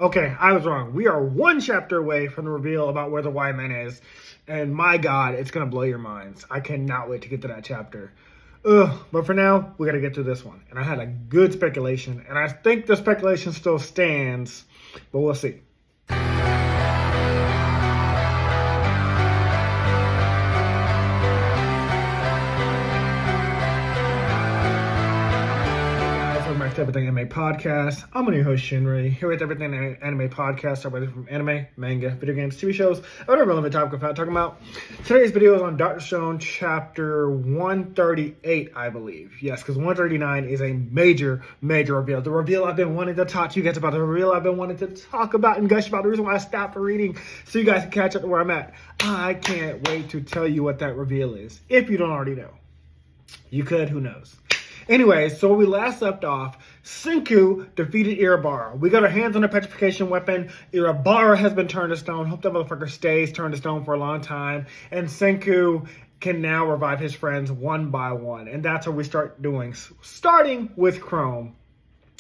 Okay, I was wrong. We are one chapter away from the reveal about where the white man is. And my God, it's going to blow your minds. I cannot wait to get to that chapter. But for now, we got to get to this one. And I had a good speculation. And I think the speculation still stands. But we'll see. Everything Anime Podcast. I'm your host Shinry, here with Everything Anime Podcast, everything from anime, manga, video games, TV shows, whatever relevant topic I'm talking about. Today's video is on Dr. Stone chapter 138, I believe. Yes, because 139 is a major reveal. The reveal I've been wanting to talk to you guys about, the reveal I've been wanting to talk about and gush about, the reason why I stopped reading, so you guys can catch up to where I'm at. I can't wait to tell you what that reveal is, if you don't already know. You could, who knows. Anyway, so when we last left off, Senku defeated Irabara. We got our hands on a petrification weapon. Irabara has been turned to stone. Hope that motherfucker stays turned to stone for a long time. And Senku can now revive his friends one by one. And that's what we start doing. Starting with Chrome.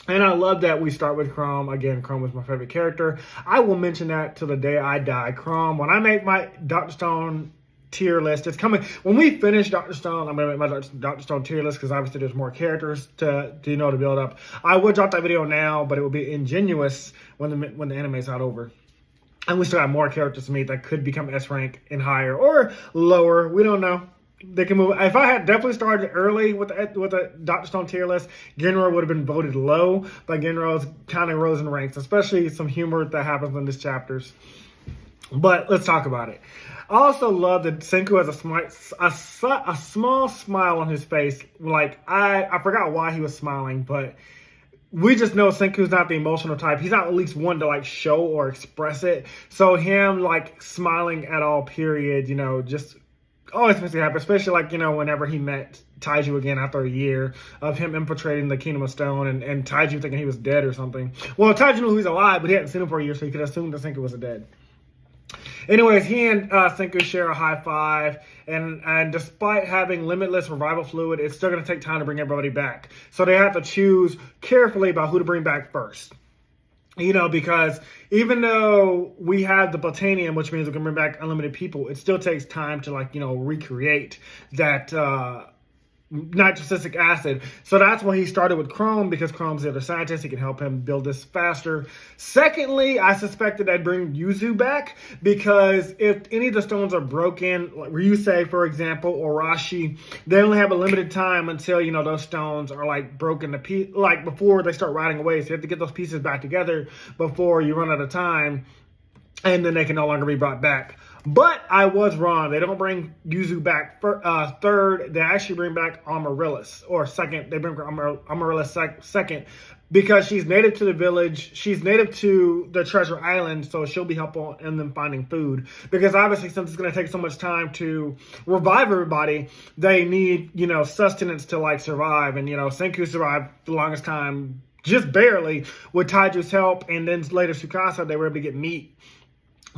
And I love that we start with Chrome. Again, Chrome is my favorite character. I will mention that till the day I die. Chrome, when I make my Dr. Stone tier list, it's coming when we finish Dr. Stone. I'm gonna make my Dr. Stone tier list because obviously there's more characters to build up. I would drop that video now, but it will be ingenuous when the anime's not over. And we still have more characters to meet that could become S rank and higher or lower. We don't know. They can move. If I had definitely started early with the Dr. Stone tier list, Genro would have been voted low, but Genro's kind of rose in ranks, especially some humor that happens in these chapters. But let's talk about it. I also love that Senku has a small smile on his face. Like, I forgot why he was smiling, but we just know Senku's not the emotional type. He's not at least one to, like, show or express it. So him, like, smiling at all, period, just always makes me happy. Especially, like, whenever he met Taiju again after a year of him infiltrating the Kingdom of Stone and Taiju thinking he was dead or something. Well, Taiju knew he was alive, but he hadn't seen him for a year, so he could assume that Senku was dead. Anyways, he and Senku share a high five, and despite having limitless revival fluid, it's still going to take time to bring everybody back. So they have to choose carefully about who to bring back first. Because even though we have the Botanium, which means we can bring back unlimited people, it still takes time to, recreate that nitrocyclic acid. So that's why he started with Chrome, because Chrome's the other scientist. He can help him build this faster. Secondly, I suspected I'd bring Yuzu back, because if any of the stones are broken, like Ryusei, for example, or Rashi, they only have a limited time until, those stones are broken to pieces, before they start rotting away. So you have to get those pieces back together before you run out of time, and then they can no longer be brought back. But I was wrong. They don't bring Yuzu back third. They actually bring back Amaryllis, or second. They bring Amaryllis second, because she's native to the village. She's native to the treasure island, so she'll be helpful in them finding food. Because obviously, since it's going to take so much time to revive everybody, they need, sustenance to survive. And, Senku survived the longest time, just barely, with Taiju's help. And then later Tsukasa, they were able to get meat.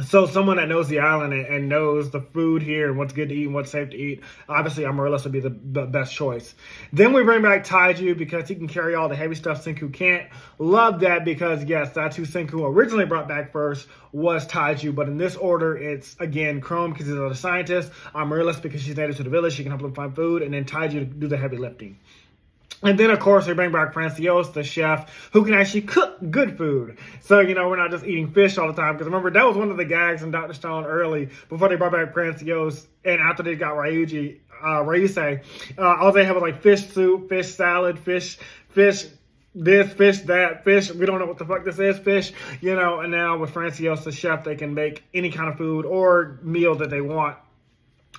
So someone that knows the island and knows the food here and what's good to eat and what's safe to eat, obviously Amaryllis would be the best choice. Then we bring back Taiju because he can carry all the heavy stuff Senku can't. Love that, because yes, that's who Senku originally brought back first, was Taiju. But in this order, it's again Chrome because he's a scientist, Amaryllis because she's native to the village, she can help them find food, and then Taiju to do the heavy lifting. And then, of course, they bring back Francios, the chef, who can actually cook good food. So, we're not just eating fish all the time. Because remember, that was one of the gags in Dr. Stone early, before they brought back Francios, and after they got Ryusei. All they had was fish soup, fish salad, fish this, fish that, fish. We don't know what the fuck this is, fish. And now with Francios, the chef, they can make any kind of food or meal that they want.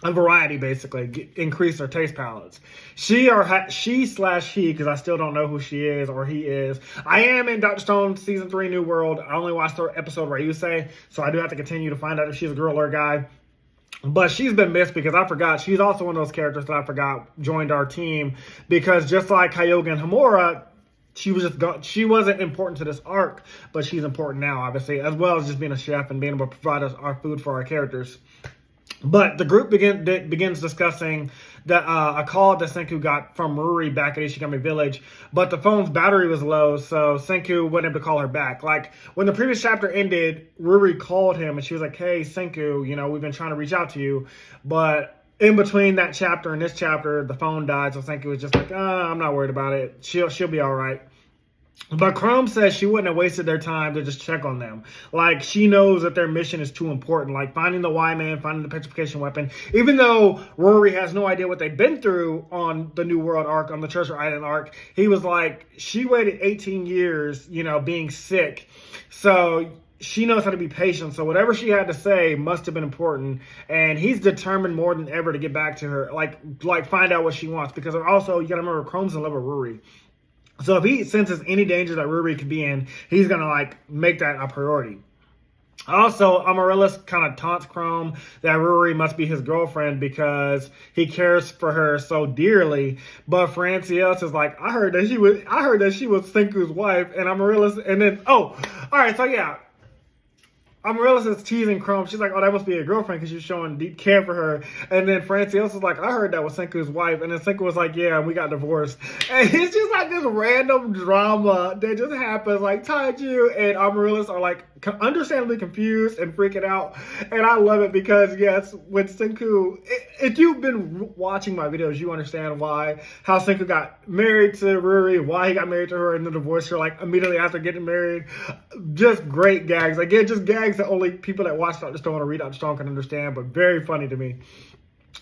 A variety, basically, increase their taste palates. She, because I still don't know who she is or he is. I am in Dr. Stone Season 3 New World. I only watched the episode Ryusei, so I do have to continue to find out if she's a girl or a guy. But she's been missed because I forgot. She's also one of those characters that I forgot joined our team, because just like Hyoga and Hamura, she wasn't important to this arc, but she's important now, obviously, as well as just being a chef and being able to provide us our food for our characters. But the group begins discussing a call that Senku got from Ruri back at Ishigami Village, but the phone's battery was low, so Senku wasn't able to call her back. Like, when the previous chapter ended, Ruri called him, and she was like, hey, Senku, you know, we've been trying to reach out to you, but in between that chapter and this chapter, the phone died, so Senku was just like, I'm not worried about it. She'll be all right. But Chrome says she wouldn't have wasted their time to just check on them. Like, she knows that their mission is too important. Like, finding the Y-Man, finding the petrification weapon. Even though Rory has no idea what they've been through on the New World arc, on the Treasure Island arc, he was like, she waited 18 years, you know, being sick. So she knows how to be patient. So whatever she had to say must have been important. And he's determined more than ever to get back to her. Like find out what she wants. Because also, you got to remember, Chrome's in love with Rory. So if he senses any danger that Ruri could be in, he's going to, like, make that a priority. Also, Amaryllis kind of taunts Chrome that Ruri must be his girlfriend because he cares for her so dearly. But Franciel is like, I heard that she was Senku's wife, and Amaryllis, and then, all right, so yeah. Amaryllis is teasing Chrome. She's like, oh, that must be your girlfriend because you're showing deep care for her. And then Franciel is like, I heard that was Senku's wife. And then Senku was like, yeah, we got divorced. And it's just like this random drama that just happens. Like, Taiju and Amaryllis are like understandably confused and freaking out. And I love it because, yes, when Senku, if you've been watching my videos, you understand how Senku got married to Ruri, why he got married to her and then divorced her like immediately after getting married. Just great gags. Again, just gags that only people that watch Dr. Stone or read Dr. Stone can understand, but very funny to me.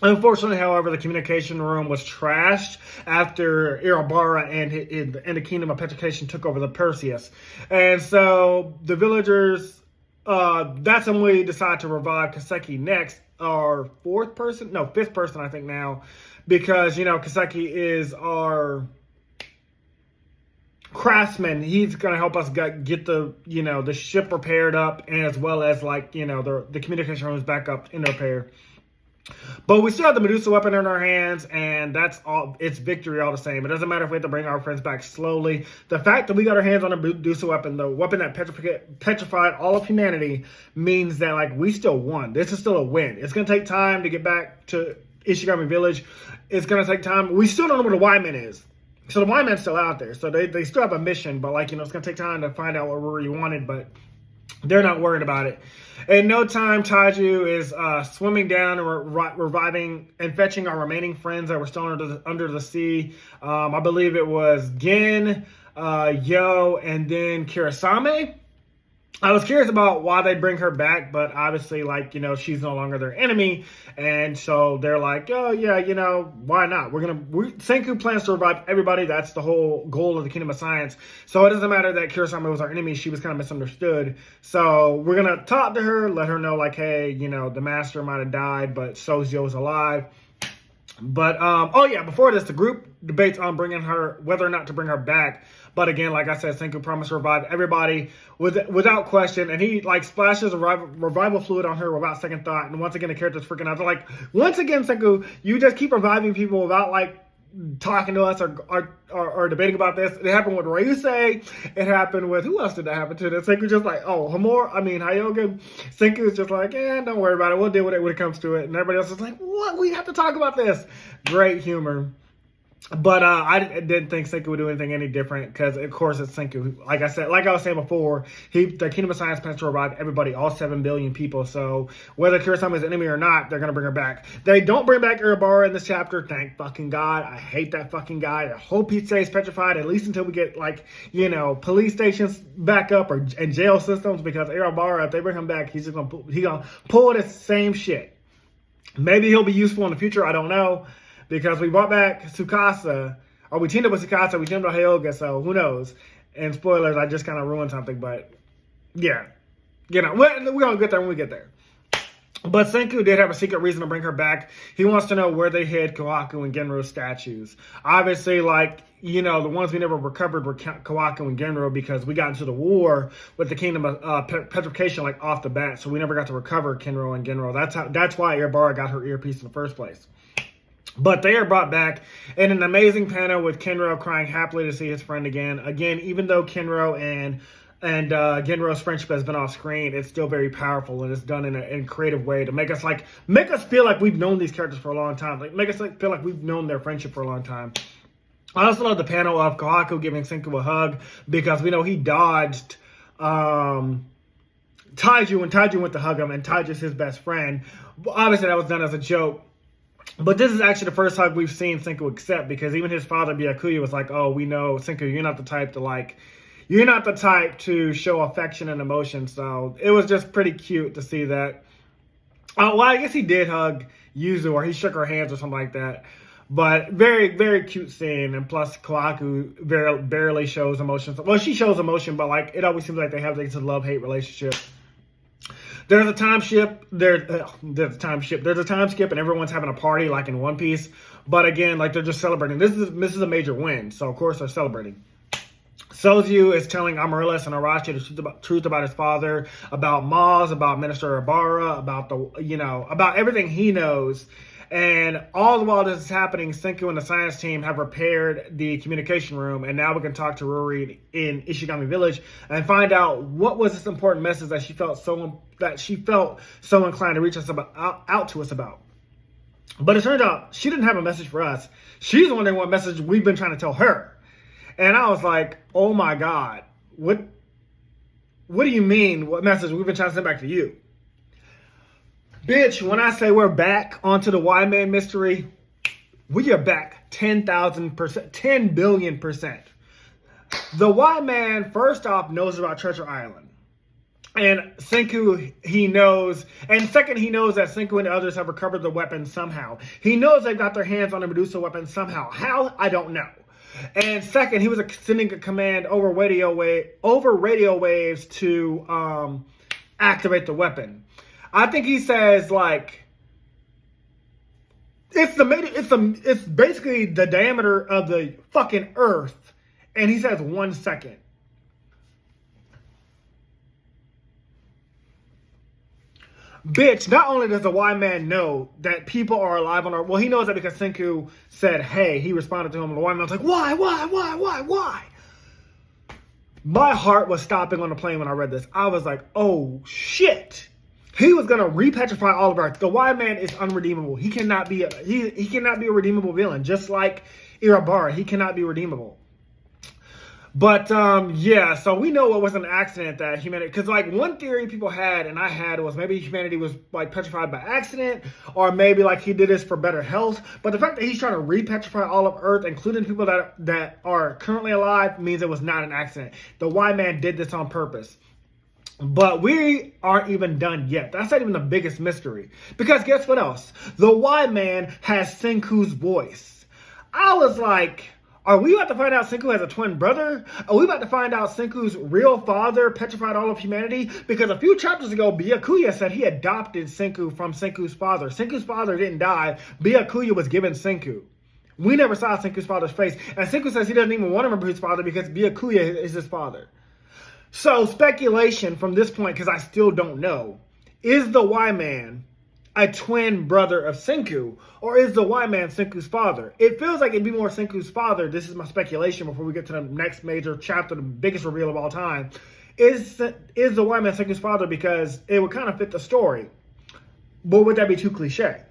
Unfortunately, however, the communication room was trashed after Irabara and the Kingdom of Petrification took over the Perseus. And so the villagers, that's when we decide to revive Kaseki next, our fifth person, I think now, because, you know, Kaseki is our craftsman. He's going to help us get the, you know, the ship repaired up, and as well as, like, you know, the communication rooms back up in repair. But we still have the Medusa weapon in our hands, and that's all. It's victory all the same. It doesn't matter if we have to bring our friends back slowly. The fact that we got our hands on a Medusa weapon, the weapon that petrified all of humanity, means that, like, we still won. This is still a win. It's going to take time to get back to Ishigami Village. It's going to take time. We still don't know where the Y-Man is. So the Y-Man's still out there. So they still have a mission, but, like, you know, it's going to take time to find out what Rory wanted, but they're not worried about it. In no time, Taiju is swimming down and reviving and fetching our remaining friends that were still under the sea. I believe it was Gin, Yo, and then Kirasame. I was curious about why they bring her back, but obviously, like, you know, she's no longer their enemy. And so they're like, oh, yeah, you know, why not? Senku plans to revive everybody. That's the whole goal of the Kingdom of Science. So it doesn't matter that Kirasame was our enemy. She was kind of misunderstood. So we're going to talk to her, let her know, like, hey, you know, the master might have died, but Sozio's alive. But, before this, the group debates on bringing her, whether or not to bring her back. But again, like I said, Senku promised to revive everybody without question. And he, like, splashes a revival fluid on her without second thought. And once again, the character's freaking out. They're like, once again, Senku, you just keep reviving people without, like, talking to us or debating about this. It happened with Ryusei. It happened with, who else did that happen to? And Senku's just like, Hyogen. Senku's just like, don't worry about it. We'll deal with it when it comes to it. And everybody else is like, what? We have to talk about this. Great humor. But I didn't think Senku would do anything any different because, of course, it's Senku. Like I was saying before, the Kingdom of Science plans to revive everybody, all 7 billion people. So whether Kurosama is an enemy or not, they're going to bring her back. They don't bring back Urabara in this chapter. Thank fucking God. I hate that fucking guy. I hope he stays petrified, at least until we get, like, you know, police stations back up and jail systems, because Urabara, if they bring him back, he's going to pull the same shit. Maybe he'll be useful in the future. I don't know. Because we brought back Tsukasa, or we teamed up with Tsukasa, we teamed up with Hyoga, so who knows? And spoilers, I just kind of ruined something, but yeah. You know, we're going to get there when we get there. But Senku did have a secret reason to bring her back. He wants to know where they hid Kawaku and Genro's statues. Obviously, like, you know, the ones we never recovered were Kawaku and Genro because we got into the war with the Kingdom of Petrification, like, off the bat, so we never got to recover Kenro and Genro. That's why Irabara got her earpiece in the first place. But they are brought back in an amazing panel with Kenro crying happily to see his friend again. Again, even though Kenro and and Genro's friendship has been off screen, it's still very powerful, and it's done in a creative way to make us feel like we've known these characters for a long time, like make us feel like we've known their friendship for a long time. I also love the panel of Kohaku giving Senku a hug, because we know he dodged Taiju when Taiju went to hug him, and Taiju's his best friend. Obviously, that was done as a joke. But this is actually the first hug we've seen Senku accept, because even his father, Byakuya, was like, oh, we know, Senku, you're not the type to show affection and emotion. So it was just pretty cute to see that. Well, I guess he did hug Yuzu, or he shook her hands or something like that. But very, very cute scene. And plus, Kohaku barely shows emotion. Well, she shows emotion, but like it always seems like they have this love-hate relationship. There's a time skip. There's a time skip, and everyone's having a party like in One Piece. But again, like they're just celebrating. This is a major win, so of course they're celebrating. Sozu is telling Amaryllis and Arashi the truth about his father, about Maz, about Minister Ibarra, about everything he knows. And all the while this is happening, Senku and the science team have repaired the communication room, and now we can talk to Ruri in Ishigami Village and find out what was this important message that she felt so inclined to reach us out to us about. But it turns out she didn't have a message for us. She's wondering what message we've been trying to tell her. And I was like, oh my God, what do you mean? What message we've been trying to send back to you? Bitch, when I say we're back onto the Y-Man mystery, we are back 10,000%, 10 billion%. The Y-Man, first off, knows about Treasure Island. And Senku, he knows. And second, he knows that Senku and the others have recovered the weapon somehow. He knows they've got their hands on the Medusa weapon somehow. How? I don't know. And second, he was sending a command over radio waves to activate the weapon. I think he says like it's basically the diameter of the fucking Earth, and he says 1 second. Bitch, not only does the Y-Man know that people are alive on Earth, well, he knows that because Senku said, hey, he responded to him, and the Y-Man was like, why? My heart was stopping on the plane when I read this. I was like, oh, shit. He was going to repetrify all of Earth. The Y-Man is unredeemable. He cannot be he cannot be a redeemable villain. Just like Irabara, he cannot be redeemable. But, yeah, so we know it was an accident that humanity, because, like, one theory people had, and I had, was maybe humanity was, like, petrified by accident, or maybe, like, he did this for better health. But the fact that he's trying to repetrify all of Earth, including people that are currently alive, means it was not an accident. The Y-Man did this on purpose. But we aren't even done yet. That's not even the biggest mystery. Because guess what else? The Y-Man has Senku's voice. I was like, are we about to find out Senku has a twin brother? Are we about to find out Senku's real father petrified all of humanity? Because a few chapters ago, Byakuya said he adopted Senku from Senku's father. Senku's father didn't die. Byakuya was given Senku. We never saw Senku's father's face. And Senku says he doesn't even want to remember his father because Byakuya is his father. So speculation from this point, because I still don't know, is the Y-Man a twin brother of Senku, or is the Y-Man Senku's father? It feels like it'd be more Senku's father. This is my speculation before we get to the next major chapter, the biggest reveal of all time. Is the Y-Man Senku's father, because it would kind of fit the story. But would that be too cliche?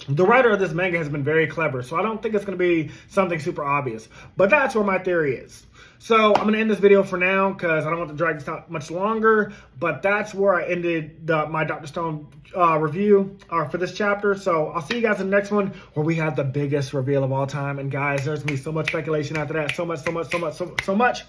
The writer of this manga has been very clever, so I don't think it's going to be something super obvious. But that's where my theory is. So I'm going to end this video for now because I don't want to drag this out much longer. But that's where I ended my Dr. Stone review for this chapter. So I'll see you guys in the next one where we have the biggest reveal of all time. And guys, there's going to be so much speculation after that. So much.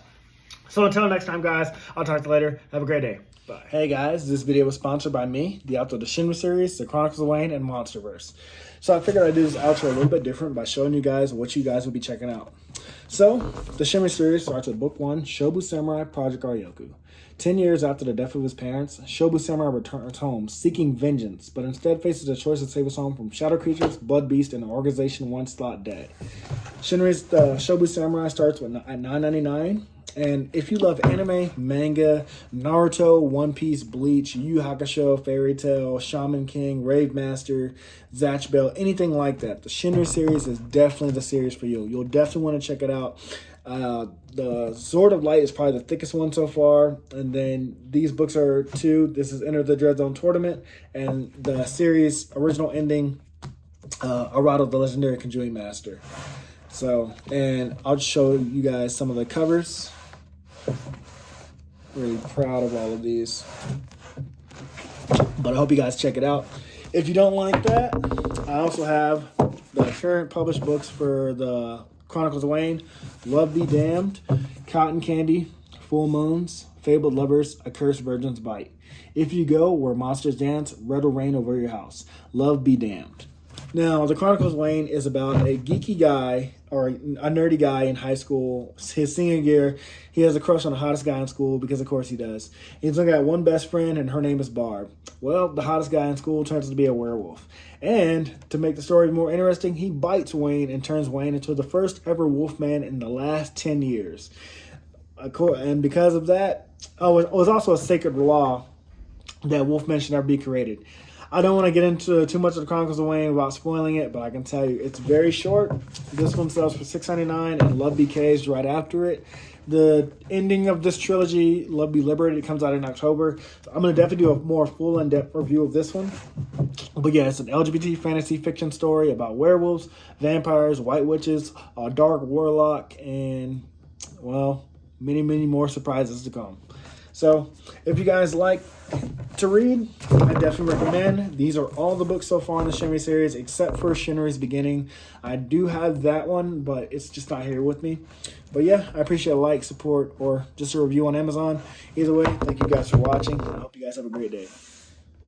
So until next time, guys, I'll talk to you later. Have a great day. Bye. Hey guys, this video was sponsored by me, the author of the Shinry series, the Chronicles of Wayne, and Monsterverse. So I figured I'd do this outro a little bit different by showing you guys what you guys will be checking out. So, the Shinry series starts with Book 1, Shobu Samurai Project Aryoku. 10 years after the death of his parents, Shobu Samurai returns home, seeking vengeance, but instead faces the choice to save his home from shadow creatures, blood beasts, and an organization once thought dead. Shinry's Shobu Samurai starts at $9.99. And if you love anime, manga, Naruto, One Piece, Bleach, Yu Yu Hakusho, Fairy Tail, Shaman King, Rave Master, Zatch Bell, anything like that, the Shinry series is definitely the series for you. You'll definitely want to check it out. The Sword of Light is probably the thickest one so far. And then these books are 2. This is Enter the Dread Zone Tournament. And the series original ending, Arado, the Legendary Conjuring Master. So, and I'll just show you guys some of the covers. Really proud of all of these. But I hope you guys check it out. If you don't like that, I also have the current published books for the Chronicles of Wayne, Love Be Damned, Cotton Candy, Full Moons, Fabled Lovers, A Cursed Virgin's Bite. If You Go Where Monsters Dance, Red will Rain Over Your House. Love Be Damned. Now, the Chronicles of Wayne is about a geeky guy, or a nerdy guy in high school. His senior year, he has a crush on the hottest guy in school, because of course he does. He's only got one best friend, and her name is Barb. Well, the hottest guy in school turns out to be a werewolf. And to make the story more interesting, he bites Wayne and turns Wayne into the first ever wolfman in the last 10 years. And because of that, it was also a sacred law that wolfmen should never be created. I don't want to get into too much of the Chronicles of Wayne without spoiling it, but I can tell you it's very short. This one sells for $6.99, and Love BK is right after it. The ending of this trilogy, Love Be Liberated, comes out in October. So I'm going to definitely do a more full in-depth review of this one. But yeah, it's an LGBT fantasy fiction story about werewolves, vampires, white witches, a dark warlock, and, well, many, many more surprises to come. So if you guys like to read, I definitely recommend. These are all the books so far in the Shinry series, except for Shinry's Beginning. I do have that one, but it's just not here with me. But yeah, I appreciate a like, support, or just a review on Amazon. Either way, thank you guys for watching. I hope you guys have a great day.